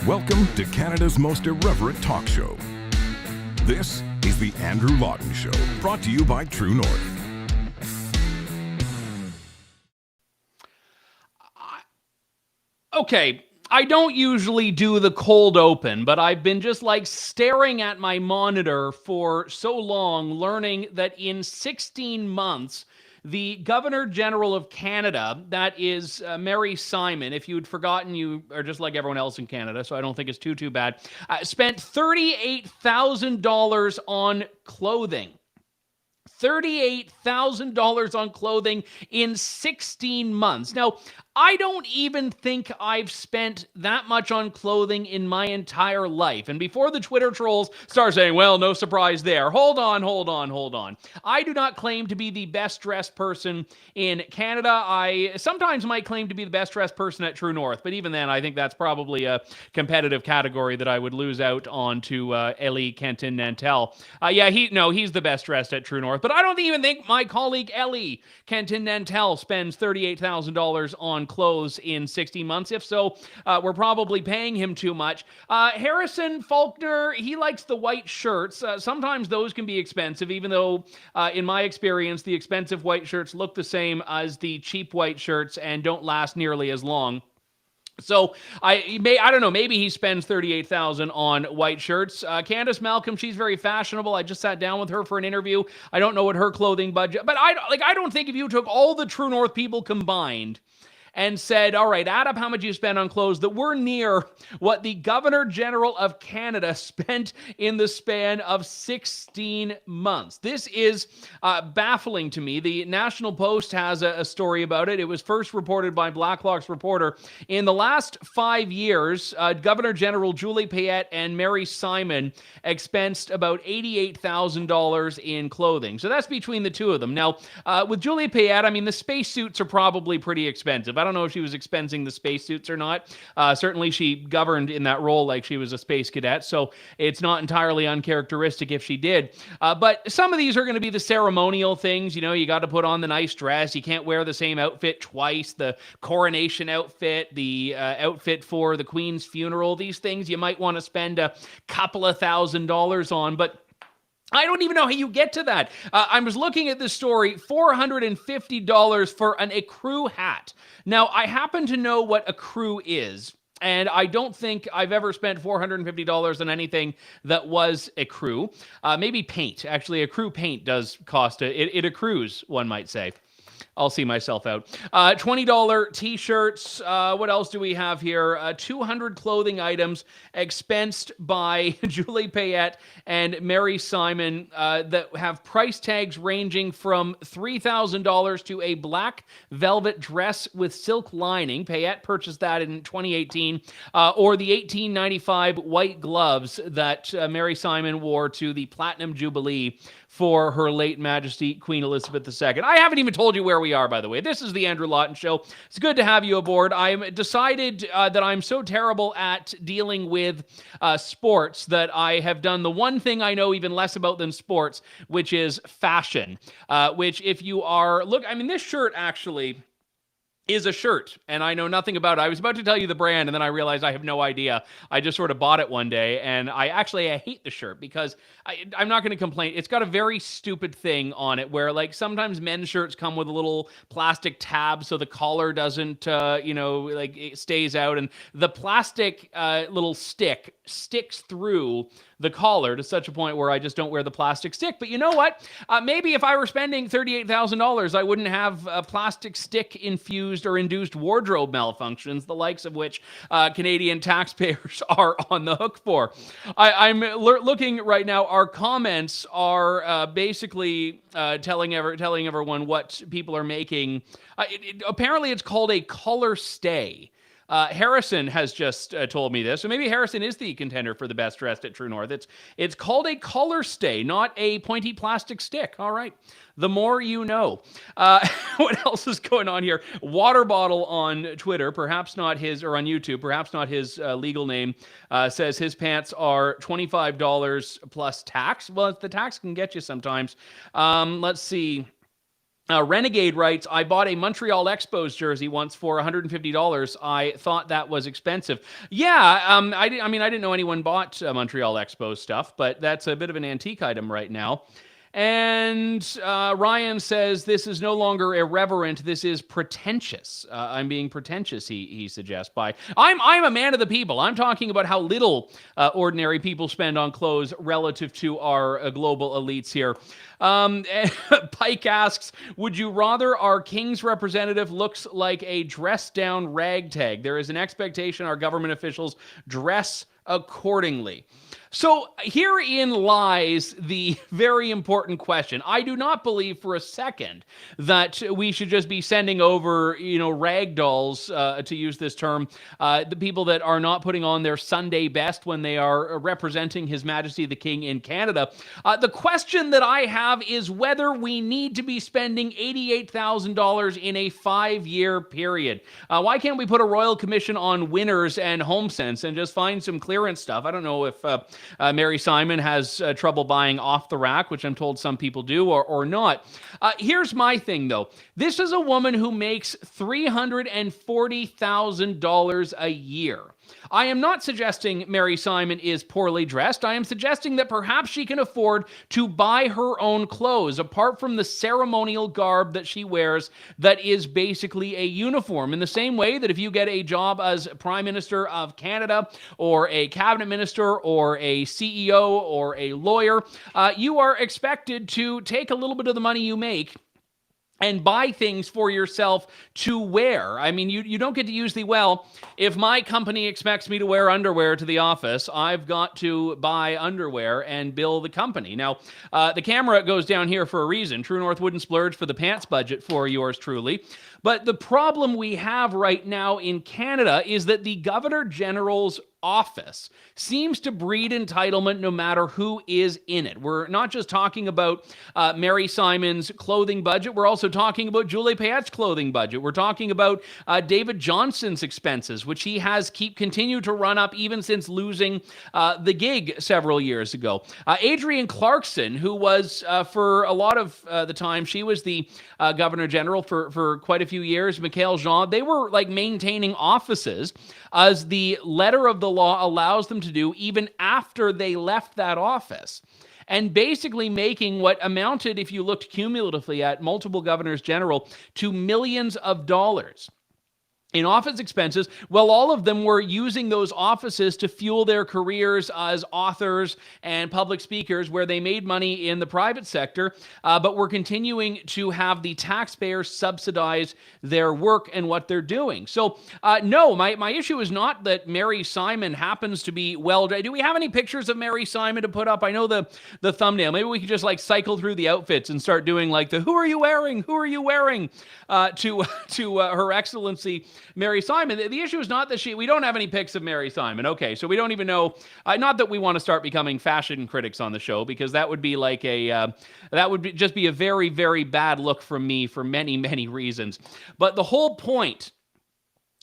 Welcome to Canada's most irreverent talk show. This is the Andrew Lawton Show, brought to you by True North. Okay, I don't usually do the cold open, but I've been just like staring at my monitor for so long, learning that in 16 months, the Governor General of Canada, that is Mary Simon, if you'd forgotten, you are just like everyone else in Canada, so I don't think it's too bad, spent $38,000 on clothing. $38,000 on clothing in 16 months. Now, I don't even think I've spent that much on clothing in my entire life. And before the Twitter trolls start saying, well, no surprise there. Hold on. I do not claim to be the best dressed person in Canada. I sometimes might claim to be the best dressed person at True North, but even then, I think that's probably a competitive category that I would lose out on to Ellie Kenton-Nantel. He's the best dressed at True North, but I don't even think my colleague Ellie Kenton-Nantel spends $38,000 on clothes in 60 months. If so, we're probably paying him too much. Harrison Faulkner, he likes the white shirts. Sometimes those can be expensive, even though in my experience, the expensive white shirts look the same as the cheap white shirts and don't last nearly as long. So I don't know, maybe he spends $38,000 on white shirts. Candace Malcolm, she's very fashionable. I just sat down with her for an interview. I don't know what her clothing budget, but I don't think if you took all the True North people combined and said, all right, add up how much you spend on clothes, that we're near what the Governor General of Canada spent in the span of 16 months. This is baffling to me. The National Post has a story about it. It was first reported by Blacklock's reporter. In the last 5 years, Governor General Julie Payette and Mary Simon expensed about $88,000 in clothing. So that's between the two of them. Now, with Julie Payette, I mean, the spacesuits are probably pretty expensive. I don't know if she was expensing the spacesuits or not. Certainly she governed in that role like she was a space cadet, so it's not entirely uncharacteristic if she did. But some of these are going to be the ceremonial things. You know, you got to put on the nice dress. You can't wear the same outfit twice. The coronation outfit, the outfit for the Queen's funeral, these things you might want to spend a couple of $1,000s on, but I don't even know how you get to that. I was looking at this story, $450 for an ecru hat. Now, I happen to know what ecru is, and I don't think I've ever spent $450 on anything that was ecru. Maybe paint. Actually, ecru paint does cost, it accrues, one might say. I'll see myself out. $20 t-shirts. What else do we have here? 200 clothing items expensed by Julie Payette and Mary Simon that have price tags ranging from $3,000 to a black velvet dress with silk lining. Payette purchased that in 2018. Or the $18.95 white gloves that Mary Simon wore to the Platinum Jubilee for Her Late Majesty Queen Elizabeth II. I haven't even told you where we are, by the way. This is the Andrew Lawton Show. It's good to have you aboard. I've decided that I'm so terrible at dealing with sports that I have done the one thing I know even less about than sports, which is fashion. Which if you are... Look, I mean, this shirt actually is a shirt, and I know nothing about it. I was about to tell you the brand, and then I realized I have no idea. I just sort of bought it one day, and I hate the shirt because I'm not going to complain. It's got a very stupid thing on it where, like, sometimes men's shirts come with a little plastic tab so the collar doesn't, it stays out, and the plastic little stick sticks through the collar to such a point where I just don't wear the plastic stick. But you know what? Maybe if I were spending $38,000, I wouldn't have plastic stick-infused or induced wardrobe malfunctions, the likes of which Canadian taxpayers are on the hook for. I'm looking right now. Our comments are basically telling everyone what people are making. Apparently, it's called a color stay. Harrison has just told me this, so maybe Harrison is the contender for the best dressed at True North. It's called a color stay, not a pointy plastic stick. All right. The more you know. What else is going on here? Water Bottle on Twitter, perhaps not his, or on YouTube, perhaps not his legal name, says his pants are $25 plus tax. Well, the tax can get you sometimes. Let's see. Renegade writes, I bought a Montreal Expos jersey once for $150. I thought that was expensive. Yeah, I didn't know anyone bought Montreal Expos stuff, but that's a bit of an antique item right now. And Ryan says, this is no longer irreverent. This is pretentious. I'm being pretentious, he suggests. I'm a man of the people. I'm talking about how little ordinary people spend on clothes relative to our global elites here. Pike asks, would you rather our King's representative looks like a dressed-down ragtag? There is an expectation our government officials dress accordingly. So herein lies the very important question. I do not believe for a second that we should just be sending over, rag dolls, to use this term, the people that are not putting on their Sunday best when they are representing His Majesty the King in Canada. The question that I have is whether we need to be spending $88,000 in a 5-year period. Why can't we put a royal commission on Winners and HomeSense and just find some clearance stuff? I don't know if Mary Simon has trouble buying off the rack, which I'm told some people do, or not. Here's my thing, though. This is a woman who makes $340,000 a year. I am not suggesting Mary Simon is poorly dressed. I am suggesting that perhaps she can afford to buy her own clothes, apart from the ceremonial garb that she wears that is basically a uniform. In the same way that if you get a job as Prime Minister of Canada or a cabinet minister or a CEO or a lawyer, you are expected to take a little bit of the money you make and buy things for yourself to wear. I mean, you don't get to use if my company expects me to wear underwear to the office, I've got to buy underwear and bill the company. Now, the camera goes down here for a reason. True North wouldn't splurge for the pants budget for yours truly. But the problem we have right now in Canada is that the Governor General's office seems to breed entitlement no matter who is in it. We're not just talking about Mary Simon's clothing budget. We're also talking about Julie Payette's clothing budget. We're talking about David Johnson's expenses, which he has continued to run up even since losing the gig several years ago. Adrienne Clarkson, who was for a lot of the time, she was the Governor General for quite a few years. Michaëlle Jean, they were like maintaining offices as the letter of the law allows them to do even after they left that office. And basically making what amounted, if you looked cumulatively at multiple governors general, to millions of dollars in office expenses. Well, all of them were using those offices to fuel their careers as authors and public speakers, where they made money in the private sector, but were continuing to have the taxpayers subsidize their work and what they're doing. So, no, my issue is not that Mary Simon happens to be well-dressed. Do we have any pictures of Mary Simon to put up? I know the thumbnail. Maybe we could just like cycle through the outfits and start doing like the "Who are you wearing? Who are you wearing?" to Her Excellency Mary Simon. The issue is not that we don't have any pics of Mary Simon. Okay, so we don't even know, not that we want to start becoming fashion critics on the show, because that would be like just be a very, very bad look from me for many, many reasons. But the whole point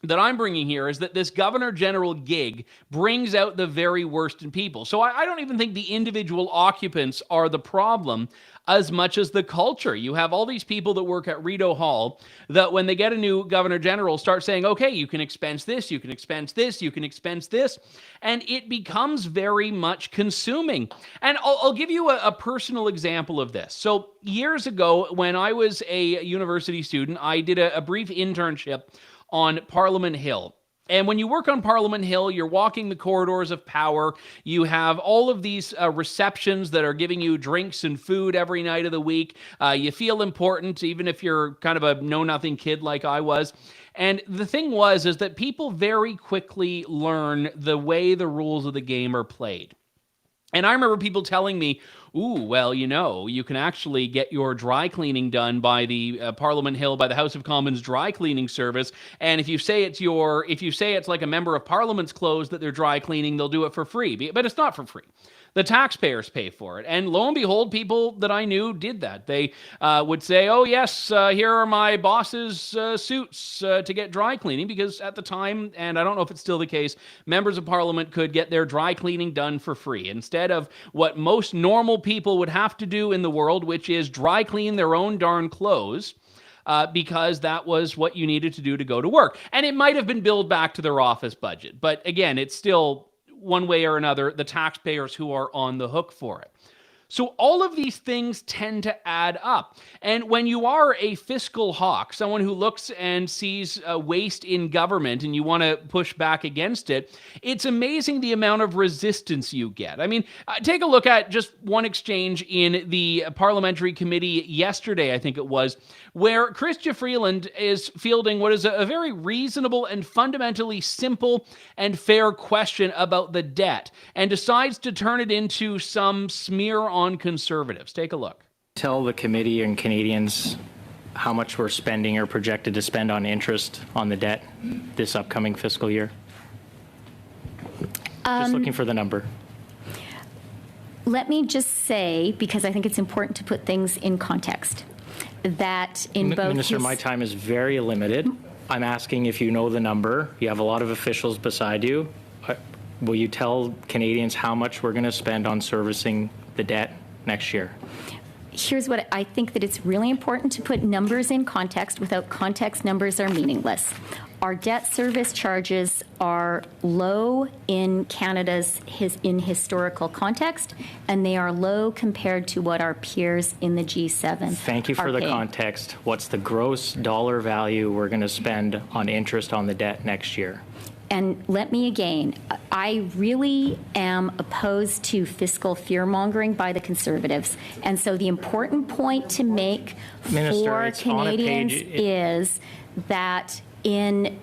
that I'm bringing here is that this Governor General gig brings out the very worst in people. So I don't even think the individual occupants are the problem as much as the culture. You have all these people that work at Rideau Hall that when they get a new Governor General start saying, okay, you can expense this, you can expense this, you can expense this, and it becomes very much consuming. And I'll give you a personal example of this. So years ago, when I was a university student, I did a brief internship on Parliament Hill. And when you work on Parliament Hill, you're walking the corridors of power. You have all of these receptions that are giving you drinks and food every night of the week. You feel important, even if you're kind of a know-nothing kid like I was. And the thing is that people very quickly learn the way the rules of the game are played. And I remember people telling me, ooh, well, you can actually get your dry cleaning done by the Parliament Hill, by the House of Commons dry cleaning service. And if you say it's like a member of Parliament's clothes that they're dry cleaning, they'll do it for free. But it's not for free. The taxpayers pay for it. And lo and behold, people that I knew did that. They would say, oh, yes, here are my boss's suits to get dry cleaning, because at the time, and I don't know if it's still the case, members of Parliament could get their dry cleaning done for free instead of what most normal people would have to do in the world, which is dry clean their own darn clothes. Because that was what you needed to do to go to work. And it might have been billed back to their office budget. But again, it's still, one way or another, the taxpayers who are on the hook for it. So all of these things tend to add up. And when you are a fiscal hawk, someone who looks and sees waste in government and you want to push back against it, it's amazing the amount of resistance you get. I mean, take a look at just one exchange in the parliamentary committee yesterday, I think it was, where Chrystia Freeland is fielding what is a very reasonable and fundamentally simple and fair question about the debt and decides to turn it into some smear on conservatives. Take a look. Tell the committee and Canadians how much we're spending or projected to spend on interest on the debt this upcoming fiscal year. Just looking for the number. Let me just say, because I think it's important to put things in context, that in both... Minister, my time is very limited. I'm asking if you know the number. You have a lot of officials beside you. Will you tell Canadians how much we're going to spend on servicing the debt next year? Here's what I think, that it's really important to put numbers in context. Without context, numbers are meaningless. Our debt service charges are low in Canada's historical context, and they are low compared to what our peers in the G7 Thank you for the context. What's the gross dollar value we're going to spend on interest on the debt next year? And let me again, I really am opposed to fiscal fear-mongering by the Conservatives. And so the important point to make for Canadians is that in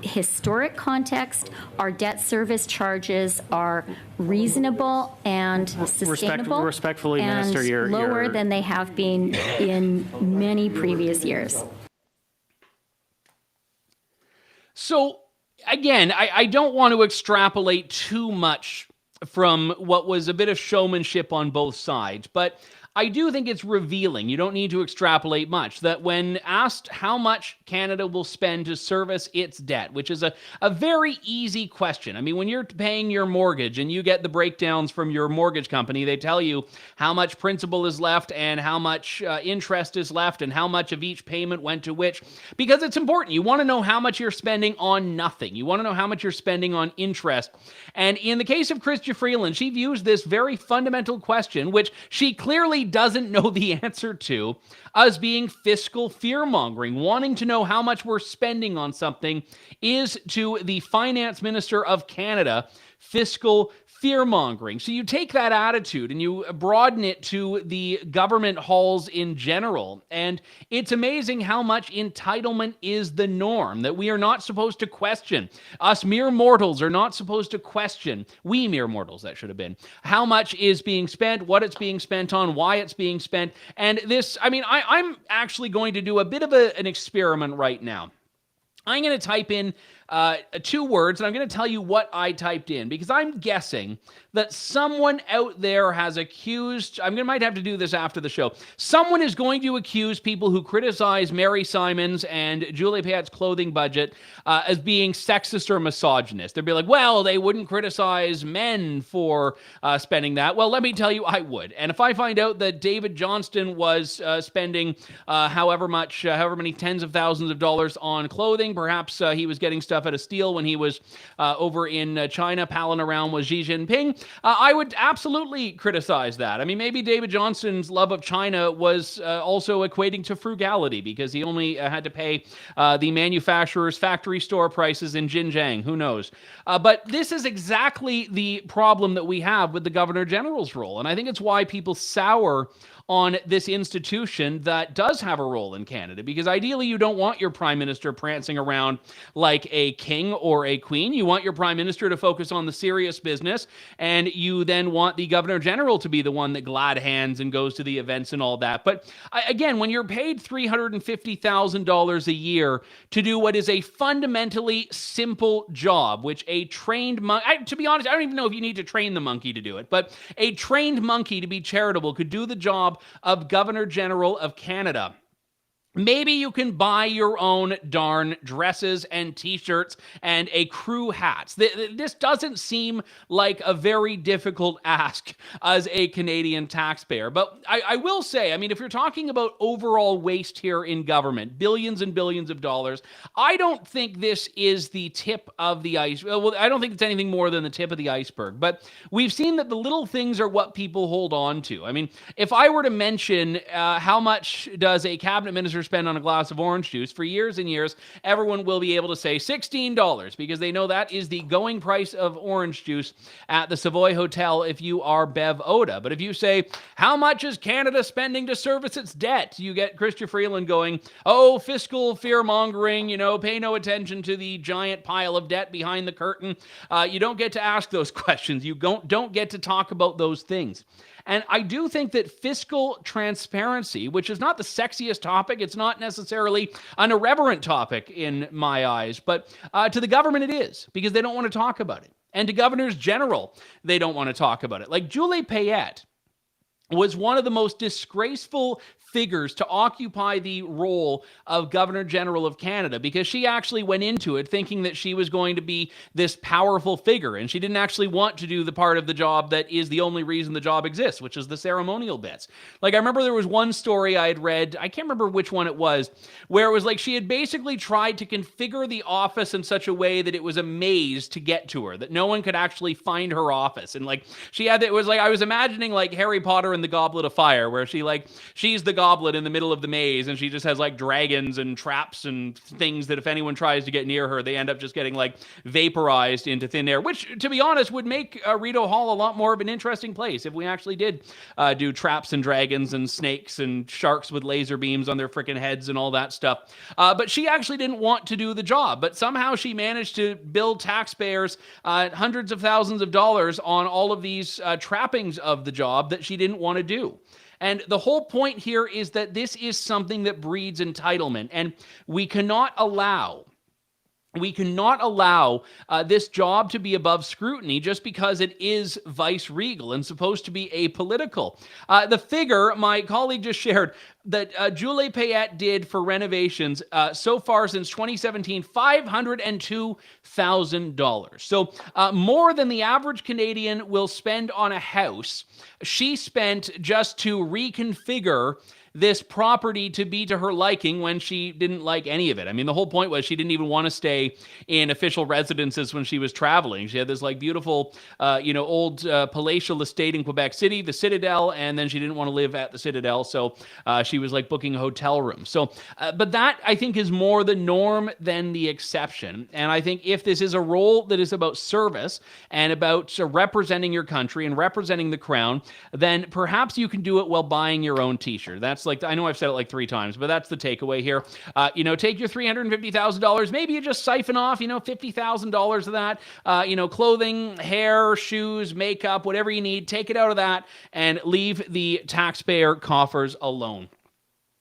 historic context, our debt service charges are reasonable and sustainable, respectfully, and Minister, lower than they have been in many previous years. So, again, I don't want to extrapolate too much from what was a bit of showmanship on both sides, but I do think it's revealing. You don't need to extrapolate much. That when asked how much Canada will spend to service its debt, which is a very easy question. I mean, when you're paying your mortgage and you get the breakdowns from your mortgage company, they tell you how much principal is left and how much interest is left and how much of each payment went to which, because it's important. You want to know how much you're spending on nothing. You want to know how much you're spending on interest. And in the case of Chrystia Freeland, she views this very fundamental question, which she clearly doesn't know the answer to, as being fiscal fear-mongering. Wanting to know how much we're spending on something is, to the finance minister of Canada, fiscal fear-mongering. So you take that attitude and you broaden it to the government halls in general. And it's amazing how much entitlement is the norm, that we are not supposed to question. Us mere mortals are not supposed to question. We mere mortals, that should have been. How much is being spent, what it's being spent on, why it's being spent. And this, I mean, I'm actually going to do a bit of an experiment right now. I'm going to type in 2 words, and I'm going to tell you what I typed in, because I'm guessing that someone out there has accused, might have to do this after the show, someone is going to accuse people who criticize Mary Simons and Julie Payette's clothing budget as being sexist or misogynist. They'll be like, well, they wouldn't criticize men for spending that. Well, let me tell you, I would. And if I find out that David Johnston was spending however many tens of thousands of dollars on clothing, perhaps he was getting stuff at a steal when he was over in China palling around with Xi Jinping, I would absolutely criticize that. I mean, maybe David Johnston's love of China was also equating to frugality, because he only had to pay the manufacturer's factory store prices in Xinjiang. Who knows? But this is exactly the problem that we have with the Governor General's role. And I think it's why people sour on this institution that does have a role in Canada, because ideally you don't want your prime minister prancing around like a king or a queen. You want your prime minister to focus on the serious business, and you then want the governor general to be the one that glad hands and goes to the events and all that. But again, when you're paid $350,000 a year to do what is a fundamentally simple job, which a trained monkey, to be honest, I don't even know if you need to train the monkey to do it, but a trained monkey, to be charitable, could do the job of Governor General of Canada. Maybe you can buy your own darn dresses and t-shirts and a crew hats. This doesn't seem like a very difficult ask as a Canadian taxpayer. But I will say, I mean, if you're talking about overall waste here in government, billions and billions of dollars, I don't think this is the tip of the iceberg. Well, I don't think it's anything more than the tip of the iceberg. But we've seen that the little things are what people hold on to. I mean, if I were to mention how much does a cabinet minister spend on a glass of orange juice, for years and years, everyone will be able to say $16 because they know that is the going price of orange juice at the Savoy Hotel if you are Bev Oda. But if you say, how much is Canada spending to service its debt? You get Chrystia Freeland going, oh, fiscal fear-mongering, pay no attention to the giant pile of debt behind the curtain. You don't get to ask those questions. You don't get to talk about those things. And I do think that fiscal transparency, which is not the sexiest topic, it's not necessarily an irreverent topic in my eyes, but to the government it is, because they don't want to talk about it. And to governors general, they don't want to talk about it. Like Julie Payette was one of the most disgraceful figures to occupy the role of Governor General of Canada, because she actually went into it thinking that she was going to be this powerful figure, and she didn't actually want to do the part of the job that is the only reason the job exists, which is the ceremonial bits. Like, I remember there was one story I had read, I can't remember which one it was, where it was like she had basically tried to configure the office in such a way that it was a maze to get to her, that no one could actually find her office. And like, she had, it was like, I was imagining like Harry Potter and the Goblet of Fire, where she's the goblet in the middle of the maze, and she just has like dragons and traps and things that if anyone tries to get near her, they end up just getting like vaporized into thin air, which, to be honest, would make Rideau Hall a lot more of an interesting place if we actually did do traps and dragons and snakes and sharks with laser beams on their freaking heads and all that stuff. But she actually didn't want to do the job, but somehow she managed to bill taxpayers hundreds of thousands of dollars on all of these trappings of the job that she didn't want to do. And the whole point here is that this is something that breeds entitlement, and we cannot allow this job to be above scrutiny just because it is vice-regal and supposed to be apolitical. The figure my colleague just shared that Julie Payette did for renovations so far since 2017, $502,000. So more than the average Canadian will spend on a house, she spent just to reconfigure this property to be to her liking when she didn't like any of it. I mean, the whole point was she didn't even want to stay in official residences when she was traveling. She had this like beautiful, old palatial estate in Quebec City, the Citadel, and then she didn't want to live at the Citadel, so she was like booking hotel rooms. So, but that I think is more the norm than the exception. And I think if this is a role that is about service and about representing your country and representing the crown, then perhaps you can do it while buying your own t-shirt. That's like, I know I've said it like 3 times, but that's the takeaway here. Take your $350,000, maybe you just siphon off, $50,000 of that, clothing, hair, shoes, makeup, whatever you need, take it out of that and leave the taxpayer coffers alone.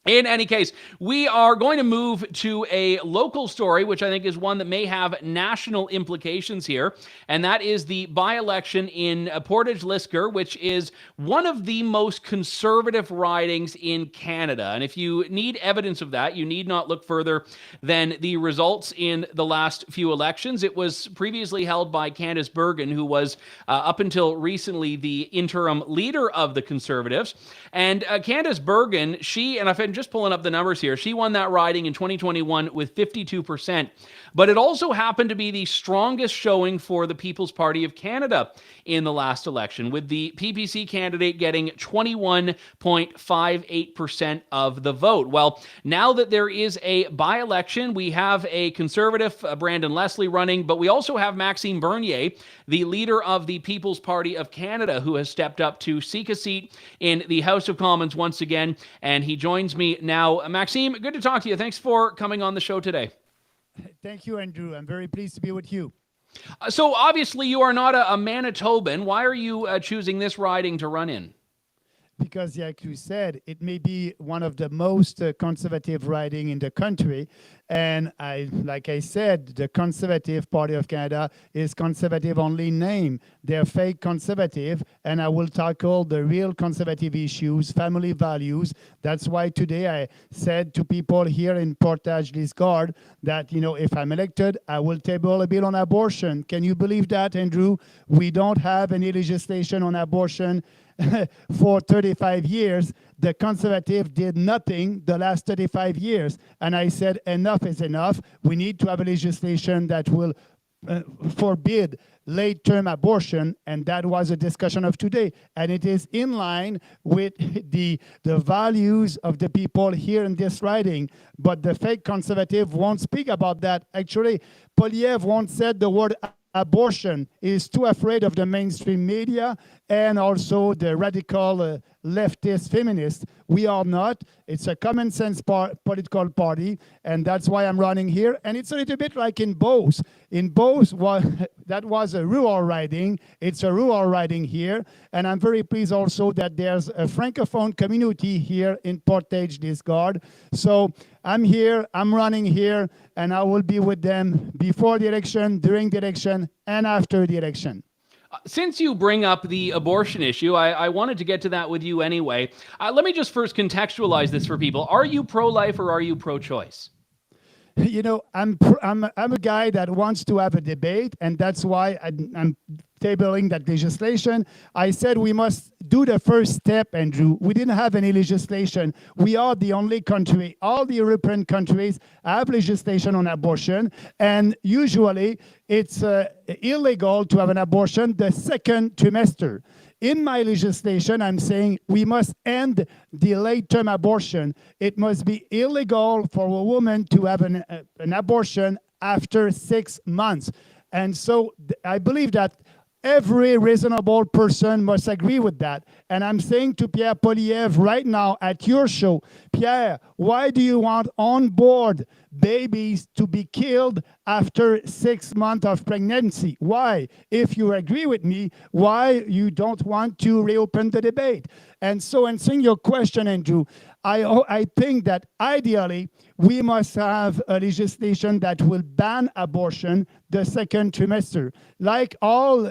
In any case, we are going to move to a local story, which I think is one that may have national implications here, and that is the by-election in Portage, Lisgar, which is one of the most conservative ridings in Canada. And if you need evidence of that, you need not look further than the results in the last few elections. It was previously held by Candace Bergen, who was, up until recently, the interim leader of the Conservatives. And Candace Bergen, and I've been just pulling up the numbers here, she won that riding in 2021 with 52%. But it also happened to be the strongest showing for the People's Party of Canada in the last election, with the PPC candidate getting 21.58% of the vote. Well, now that there is a by-election, we have a Conservative, Brandon Leslie, running, but we also have Maxime Bernier, the leader of the People's Party of Canada, who has stepped up to seek a seat in the House of Commons once again, and he joins me now. Maxime, good to talk to you. Thanks for coming on the show today. Thank you, Andrew. I'm very pleased to be with you. So obviously you are not a Manitoban. Why are you choosing this riding to run in? because, like you said, it may be one of the most conservative riding in the country. And like I said, the Conservative Party of Canada is conservative only in name. They're fake conservative, and I will tackle the real conservative issues, family values. That's why today I said to people here in Portage, Lisgar, that, if I'm elected, I will table a bill on abortion. Can you believe that, Andrew? We don't have any legislation on abortion for 35 years. The Conservative did nothing the last 35 years. And I said, enough is enough. We need to have a legislation that will forbid late-term abortion, and that was a discussion of today. And it is in line with the values of the people here in this riding. But the fake conservative won't speak about that. Actually, Poilievre once said the word abortion, is too afraid of the mainstream media and also the radical leftist feminists. We are not. It's a common sense political party, and that's why I'm running here. And it's a little bit like in Beauce. In Beauce, that was a rural riding. It's a rural riding here, and I'm very pleased also that there's a francophone community here in Portage, Lisgar. So I'm here, I'm running here, and I will be with them before the election, during the election, and after the election. Since you bring up the abortion issue, I wanted to get to that with you anyway. Let me just first contextualize this for people. Are you pro-life or are you pro-choice? I'm a guy that wants to have a debate, and that's why I'm tabling that legislation. I said we must do the first step, Andrew. We didn't have any legislation. We are the only country. All the European countries have legislation on abortion, and usually it's illegal to have an abortion the second trimester. In my legislation, I'm saying we must end the late-term abortion. It must be illegal for a woman to have an abortion after 6 months. And so I believe that every reasonable person must agree with that. And I'm saying to Pierre Poilievre right now at your show, Pierre, why do you want on board babies to be killed after 6 months of pregnancy? Why? If you agree with me, why you don't want to reopen the debate? And so answering your question, Andrew, I think that ideally we must have a legislation that will ban abortion the second trimester. Like all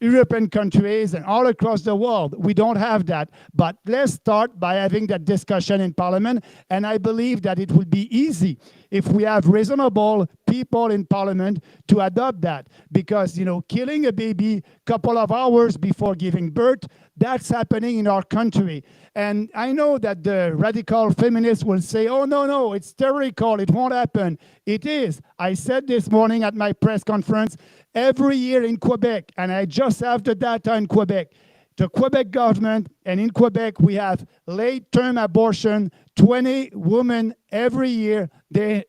European countries and all across the world, we don't have that. But let's start by having that discussion in Parliament, and I believe that it will be easy if we have reasonable people in Parliament to adopt that. Because, killing a baby a couple of hours before giving birth, that's happening in our country. And I know that the radical feminists will say, oh, no, it's theoretical, it won't happen. It is. I said this morning at my press conference, every year in Quebec, and I just have the data in Quebec, the Quebec government, and in Quebec we have late-term abortion, 20 women every year, they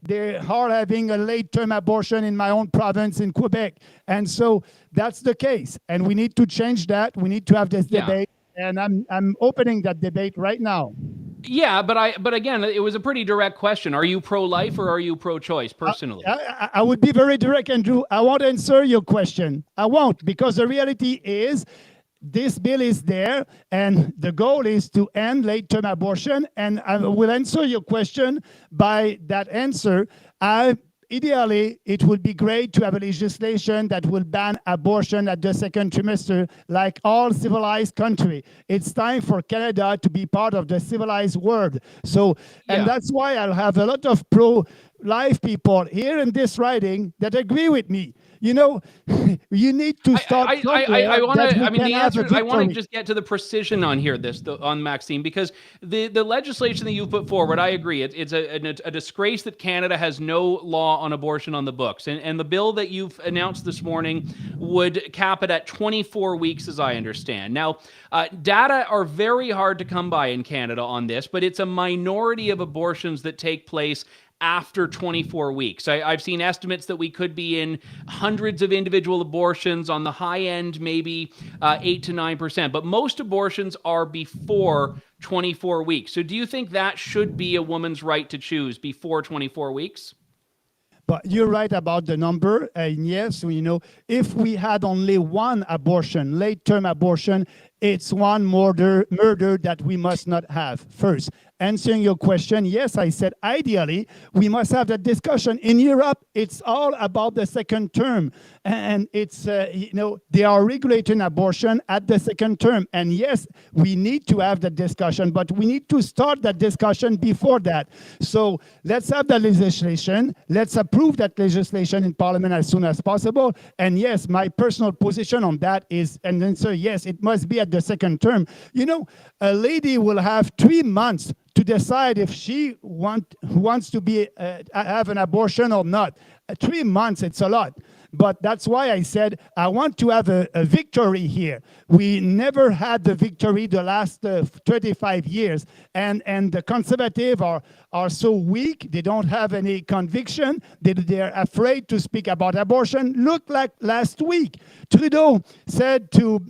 are having a late-term abortion in my own province in Quebec. And so that's the case. And we need to change that. We need to have this debate. And I'm opening that debate right now. Yeah, but again, it was a pretty direct question. Are you pro-life or are you pro-choice, personally? I would be very direct, Andrew. I won't answer your question. I won't, because the reality is this bill is there, and the goal is to end late-term abortion. And I will answer your question by that answer. Ideally, it would be great to have a legislation that will ban abortion at the second trimester, like all civilized countries. It's time for Canada to be part of the civilized world. So, and that's why I'll have a lot of pro-life people here in this riding that agree with me. You need to start. I want to just get to the precision on here, on Maxime, because the legislation that you put forward, I agree, it's a disgrace that Canada has no law on abortion on the books, and the bill that you've announced this morning would cap it at 24 weeks, as I understand. Now, data are very hard to come by in Canada on this, but it's a minority of abortions that take place after 24 weeks. I've seen estimates that we could be in hundreds of individual abortions, on the high end, maybe 8 to 9%, but most abortions are before 24 weeks. So do you think that should be a woman's right to choose before 24 weeks? But you're right about the number. And yes, if we had only one abortion, late-term abortion, it's one murder that we must not have. First, answering your question, yes, I said ideally we must have that discussion. In Europe, it's all about the second term, and it's they are regulating abortion at the second term. And yes, we need to have that discussion, but we need to start that discussion before that. So let's have the legislation. Let's approve that legislation in Parliament as soon as possible. And yes, my personal position on that is, and then so yes, it must be at the second term. A lady will have 3 months to decide if she wants to have an abortion or not. 3 months, it's a lot. But that's why I said I want to have a victory here. We never had the victory the last 35 years. And the conservatives are so weak. They don't have any conviction. They're afraid to speak about abortion. Look like last week, Trudeau said to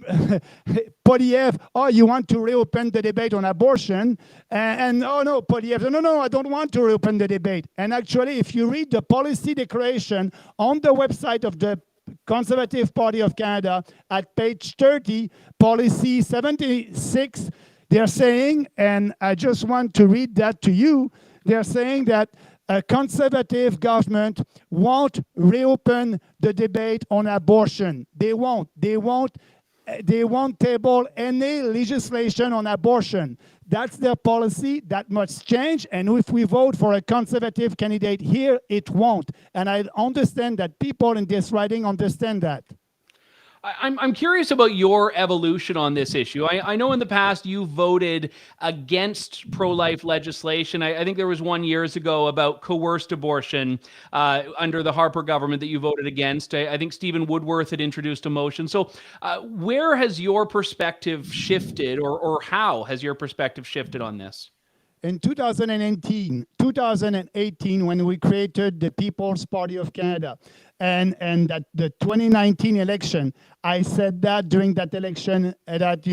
Poliev, oh, you want to reopen the debate on abortion? And oh, no, Poliev, no, I don't want to reopen the debate. And actually, if you read the policy declaration on the website of the Conservative Party of Canada at page 30, policy 76, they're saying, and I just want to read that to you, they're saying that a conservative government won't reopen the debate on abortion. They won't table any legislation on abortion. That's their policy. That must change. And if we vote for a conservative candidate here, it won't. And I understand that people in this riding understand that. I'm curious about your evolution on this issue. I know in the past you voted against pro-life legislation. I think there was one years ago about coerced abortion under the Harper government that you voted against. I think Stephen Woodworth had introduced a motion. So where has your perspective shifted, or how has your perspective shifted on this? In 2018, when we created the People's Party of Canada, and at the 2019 election, I said that during that election that,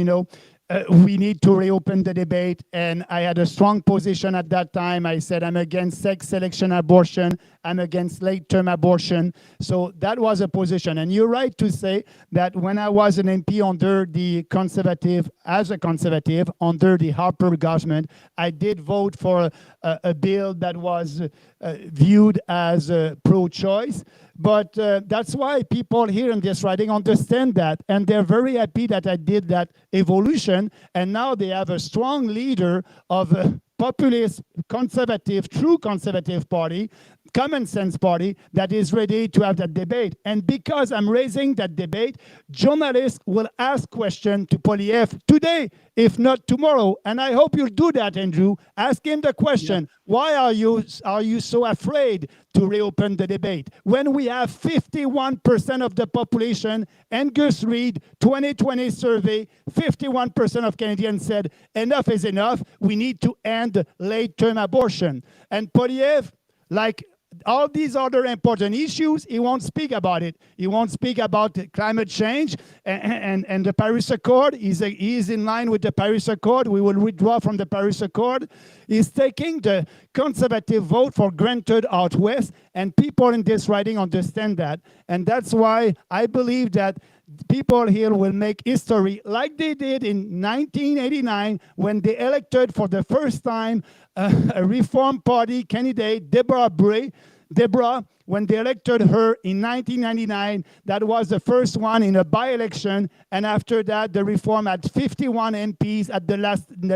we need to reopen the debate. And I had a strong position at that time. I said I'm against sex selection abortion. I'm against late-term abortion. So that was a position. And you're right to say that when I was an MP under the Conservative, under the Harper government, I did vote for a bill that was viewed as pro-choice. But that's why people here in this riding understand that, and they're very happy that I did that evolution. And now they have a strong leader of a populist, conservative, true conservative party, common sense party that is ready to have that debate. And because I'm raising that debate, journalists will ask questions to Poliev today, if not tomorrow. And I hope you'll do that, Andrew. Ask him the question, why are you so afraid to reopen the debate? When we have 51% of the population, Angus Reid, 2020 survey, 51% of Canadians said, enough is enough, we need to end late-term abortion. And Poliev, like all these other important issues, he won't speak about it. He won't speak about climate change and the Paris Accord. He is in line with the Paris Accord. We will withdraw from the Paris Accord. He's taking the conservative vote for granted out west, and people in this riding understand that. And that's why I believe that people here will make history like they did in 1989 when they elected for the first time a Reform Party candidate, Deborah Bray. Deborah, when they elected her in 1999, that was the first one in a by-election. And after that, the Reform had 51 MPs at the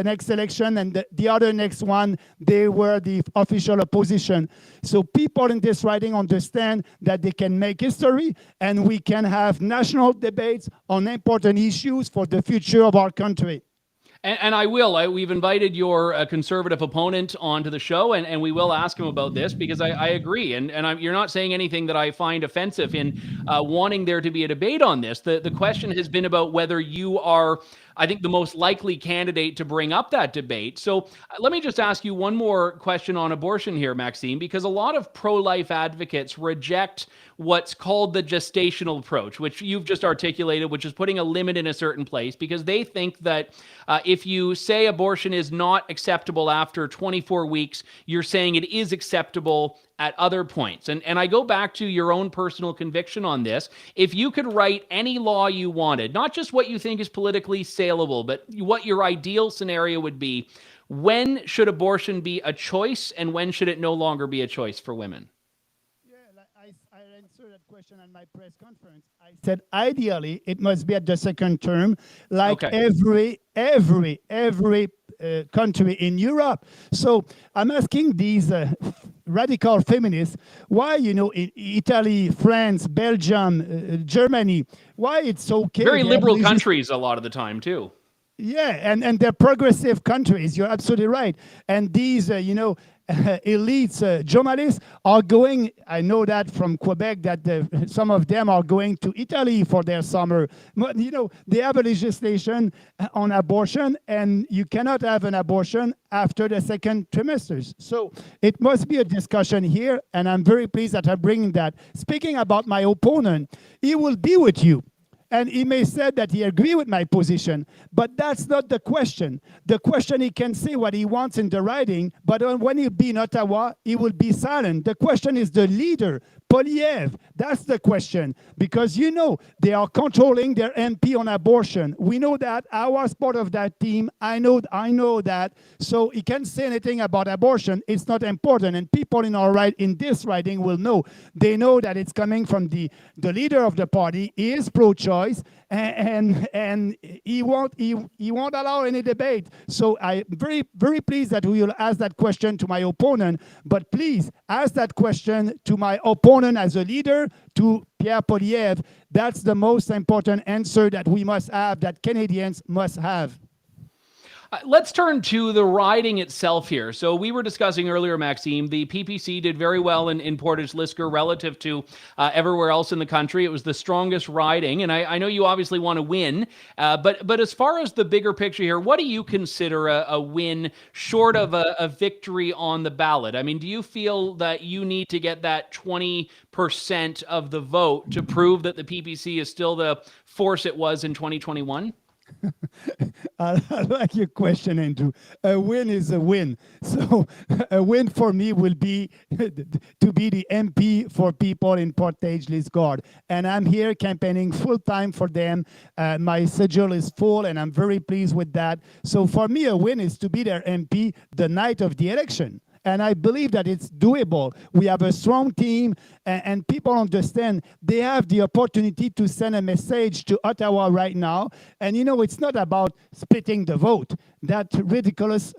next election, and the other next one, they were the official opposition. So people in this riding understand that they can make history, and we can have national debates on important issues for the future of our country. And I will. We've invited your conservative opponent onto the show, and we will ask him about this, because I agree. And you're not saying anything that I find offensive in wanting there to be a debate on this. The question has been about whether you are, I think, the most likely candidate to bring up that debate. So let me just ask you one more question on abortion here, Maxime, because a lot of pro-life advocates reject what's called the gestational approach, which you've just articulated, which is putting a limit in a certain place, because they think that if you say abortion is not acceptable after 24 weeks, you're saying it is acceptable at other points. And I go back to your own personal conviction on this. If you could write any law you wanted, not just what you think is politically saleable, but what your ideal scenario would be, when should abortion be a choice and when should it no longer be a choice for women? I answered that question at my press conference. I said ideally it must be at the second term, like every country in Europe. So I'm asking these radical feminists why, in Italy, France, Belgium, Germany, why it's okay. Very liberal countries a lot of the time too. Yeah, and they're progressive countries. You're absolutely right. And these, elites, journalists are going, I know that from Quebec, that some of them are going to Italy for their summer. They have a legislation on abortion, and you cannot have an abortion after the second trimester. So it must be a discussion here, and I'm very pleased that I'm bringing that. Speaking about my opponent, he will be with you. And he may say that he agree with my position, but that's not the question. The question, he can say what he wants in the writing, but when he'll be in Ottawa, he will be silent. The question is the leader, Poilievre. That's the question, because they are controlling their MP on abortion. We know that. I was part of that team. I know that. So he can't say anything about abortion. It's not important. And people in this writing will know. They know that it's coming from the leader of the party. He is pro-choice. And he won't allow any debate. So I'm very, very pleased that we will ask that question to my opponent. But please ask that question to my opponent as a leader, to Pierre Poilievre. That's the most important answer that we must have, that Canadians must have. Let's turn to the riding itself here. So we were discussing earlier, Maxime, the PPC did very well in Portage, Lisgar relative to everywhere else in the country. It was the strongest riding, and I know you obviously want to win, but as far as the bigger picture here, what do you consider a win short of a victory on the ballot? I mean, do you feel that you need to get that 20% of the vote to prove that the PPC is still the force it was in 2021? I like your question, Andrew. A win is a win. So a win for me will be to be the MP for people in Portage, Lisgar. And I'm here campaigning full time for them. My schedule is full and I'm very pleased with that. So for me, a win is to be their MP the night of the election. And I believe that it's doable. We have a strong team, and people understand they have the opportunity to send a message to Ottawa right now. And, it's not about splitting the vote. That ridiculous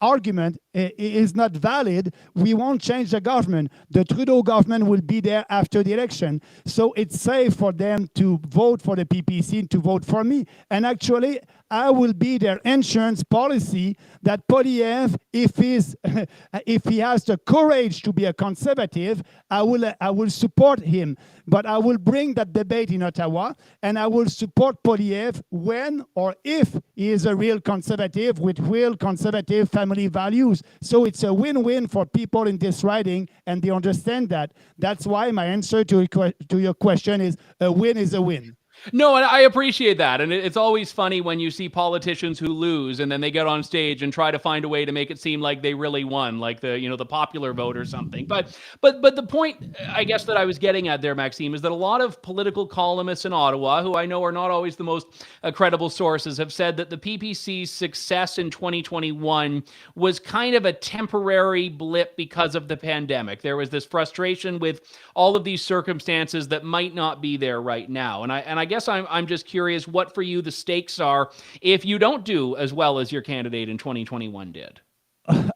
argument is not valid. We won't change the government. The Trudeau government will be there after the election. So it's safe for them to vote for the PPC, to vote for me. And actually, I will be their insurance policy that Poilievre, if he has the courage to be a conservative, I will support him. But I will bring that debate in Ottawa, and I will support Poilievre when or if he is a real conservative with real conservative family values. So it's a win-win for people in this riding, and they understand that. That's why my answer to your question is a win is a win. No, and I appreciate that. And it's always funny when you see politicians who lose and then they get on stage and try to find a way to make it seem like they really won, like the popular vote or something. But the point, I guess, that I was getting at there, Maxime, is that a lot of political columnists in Ottawa, who I know are not always the most credible sources, have said that the PPC's success in 2021 was kind of a temporary blip because of the pandemic. There was this frustration with all of these circumstances that might not be there right now. And I guess I'm just curious what for you the stakes are if you don't do as well as your candidate in 2021 did.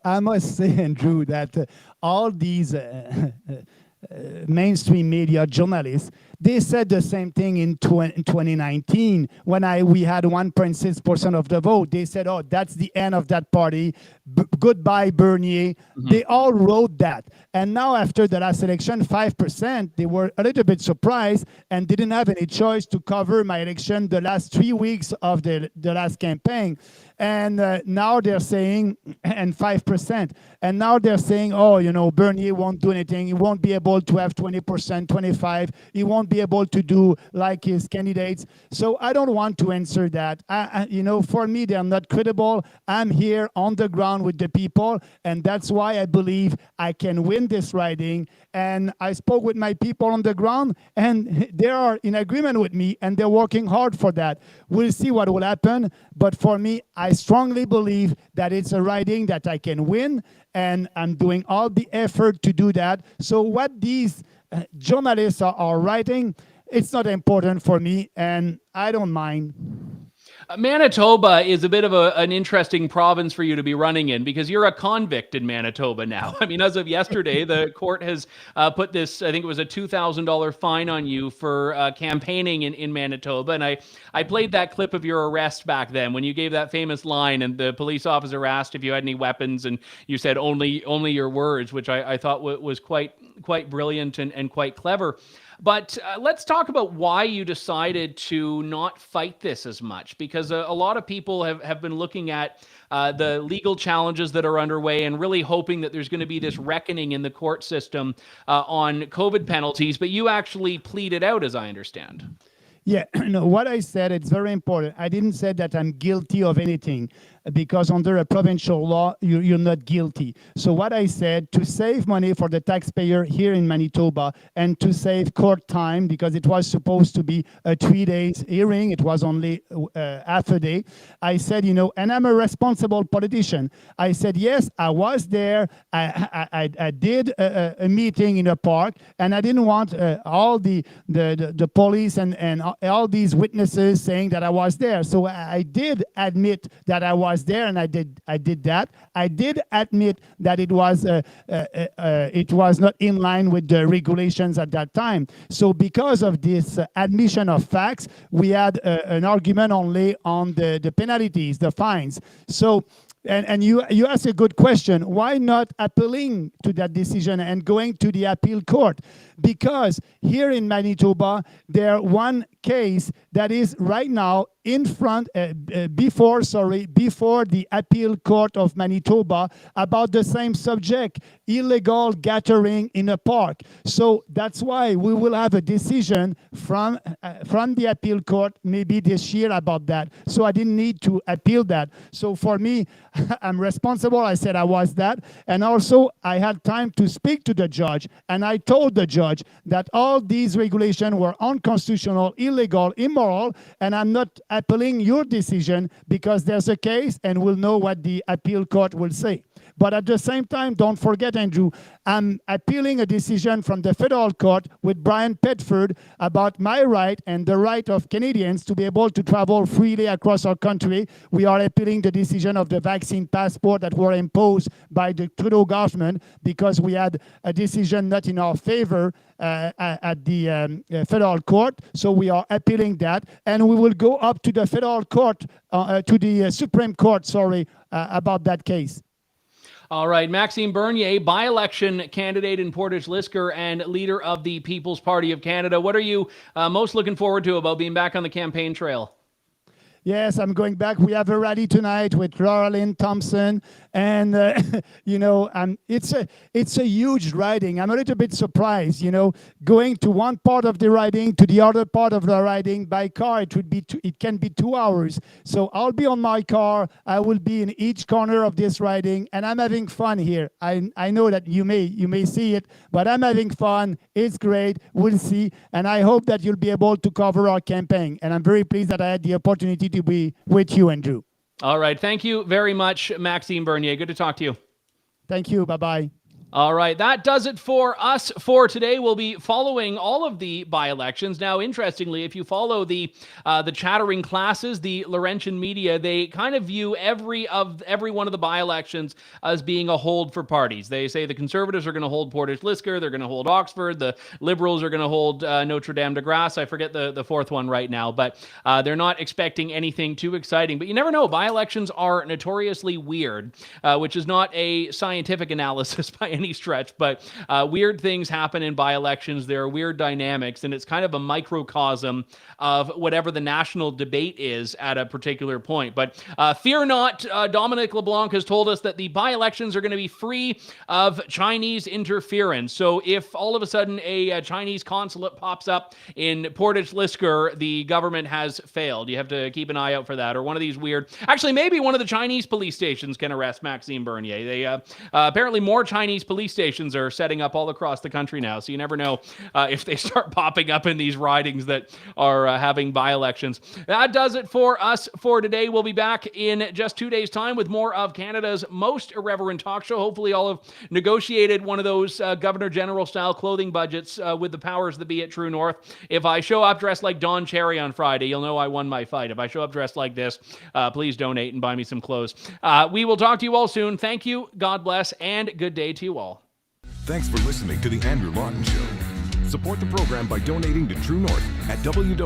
I must say, Andrew, that all these mainstream media journalists, They said the same thing in 2019 when we had 1.6% of the vote. They said, oh, that's the end of that party. Goodbye, Bernier. They all wrote that. And now after the last election, 5%, they were a little bit surprised and didn't have any choice to cover my election the last 3 weeks of the last campaign. And now they're saying, and 5%. And now they're saying, oh, Bernier won't do anything. He won't be able to have 20%, 25%. He won't be able to do like his candidates. So I don't want to answer that. For me, they're not credible. I'm here on the ground with the people. And that's why I believe I can win this riding. And I spoke with my people on the ground, and they are in agreement with me, and they're working hard for that. We'll see what will happen. But for me, I strongly believe that it's a riding that I can win, and I'm doing all the effort to do that. So what these journalists are writing, it's not important for me, and I don't mind. Manitoba is a bit of an interesting province for you to be running in because you're a convict in Manitoba now. I mean, as of yesterday, the court has put this, I think it was a $2,000 fine on you for campaigning in Manitoba. And I played that clip of your arrest back then when you gave that famous line and the police officer asked if you had any weapons and you said only your words, which I thought was quite brilliant and quite clever. But let's talk about why you decided to not fight this as much, because a lot of people have been looking at the legal challenges that are underway and really hoping that there's going to be this reckoning in the court system on COVID penalties. But you actually pleaded out, as I understand. Yeah, no, what I said, it's very important. I didn't say that I'm guilty of anything because under a provincial law, you're not guilty. So what I said, to save money for the taxpayer here in Manitoba and to save court time, because it was supposed to be a 3 days hearing, it was only half a day. I said, and I'm a responsible politician. I said, yes, I was there. I did a meeting in a park, and I didn't want all the police and all these witnesses saying that I was there. So I did admit that I was there, and I did that. I did admit that it was not in line with the regulations at that time. So because of this admission of facts, we had an argument only on the penalties, the fines. So. And you asked a good question. Why not appealing to that decision and going to the appeal court? Because here in Manitoba, there's one case that is right now in front, before the appeal court of Manitoba about the same subject, illegal gathering in a park. So that's why we will have a decision from the appeal court maybe this year about that. So I didn't need to appeal that. So for me, I'm responsible. I said I was that. And also I had time to speak to the judge. And I told the judge that all these regulations were unconstitutional, illegal, immoral, and I'm not appealing your decision because there's a case and we'll know what the appeal court will say. But at the same time, don't forget, Andrew, I'm appealing a decision from the federal court with Brian Petford about my right and the right of Canadians to be able to travel freely across our country. We are appealing the decision of the vaccine passport that were imposed by the Trudeau government because we had a decision not in our favor at the federal court. So we are appealing that. And we will go up to the federal court, to the Supreme Court, about that case. All right, Maxime Bernier, by-election candidate in Portage, Lisgar, and leader of the People's Party of Canada. What are you most looking forward to about being back on the campaign trail? Yes, I'm going back. We have a rally tonight with Laura Lynn Thompson, and it's a huge riding. I'm a little bit surprised, going to one part of the riding to the other part of the riding by car. It can be 2 hours. So I'll be on my car. I will be in each corner of this riding, and I'm having fun here. I know that you may see it, but I'm having fun. It's great. We'll see, and I hope that you'll be able to cover our campaign. And I'm very pleased that I had the opportunity to be with you, Andrew. All right. Thank you very much, Maxime Bernier. Good to talk to you. Thank you. Bye-bye. All right, that does it for us for today. We'll be following all of the by-elections. Now, interestingly, if you follow the chattering classes, the Laurentian media, they kind of view every one of the by-elections as being a hold for parties. They say the Conservatives are going to hold Portage Lisgar, they're going to hold Oxford, the Liberals are going to hold Notre Dame de Grasse. I forget the fourth one right now, but they're not expecting anything too exciting. But you never know. By-elections are notoriously weird, which is not a scientific analysis by any stretch, but weird things happen in by-elections. There are weird dynamics, and it's kind of a microcosm of whatever the national debate is at a particular point. But fear not, Dominic LeBlanc has told us that the by-elections are going to be free of Chinese interference. So if all of a sudden a Chinese consulate pops up in Portage Lisgar, the government has failed. You have to keep an eye out for that. Or one of these weird... Actually, maybe one of the Chinese police stations can arrest Maxime Bernier. They apparently more Chinese police stations are setting up all across the country now, so you never know if they start popping up in these ridings that are having by-elections. That does it for us for today. We'll be back in just 2 days' time with more of Canada's most irreverent talk show. Hopefully all have negotiated one of those Governor General-style clothing budgets with the powers that be at True North. If I show up dressed like Don Cherry on Friday, you'll know I won my fight. If I show up dressed like this, please donate and buy me some clothes. We will talk to you all soon. Thank you, God bless, and good day to you all. Thanks for listening to The Andrew Lawton Show. Support the program by donating to True North at www.tnc.news.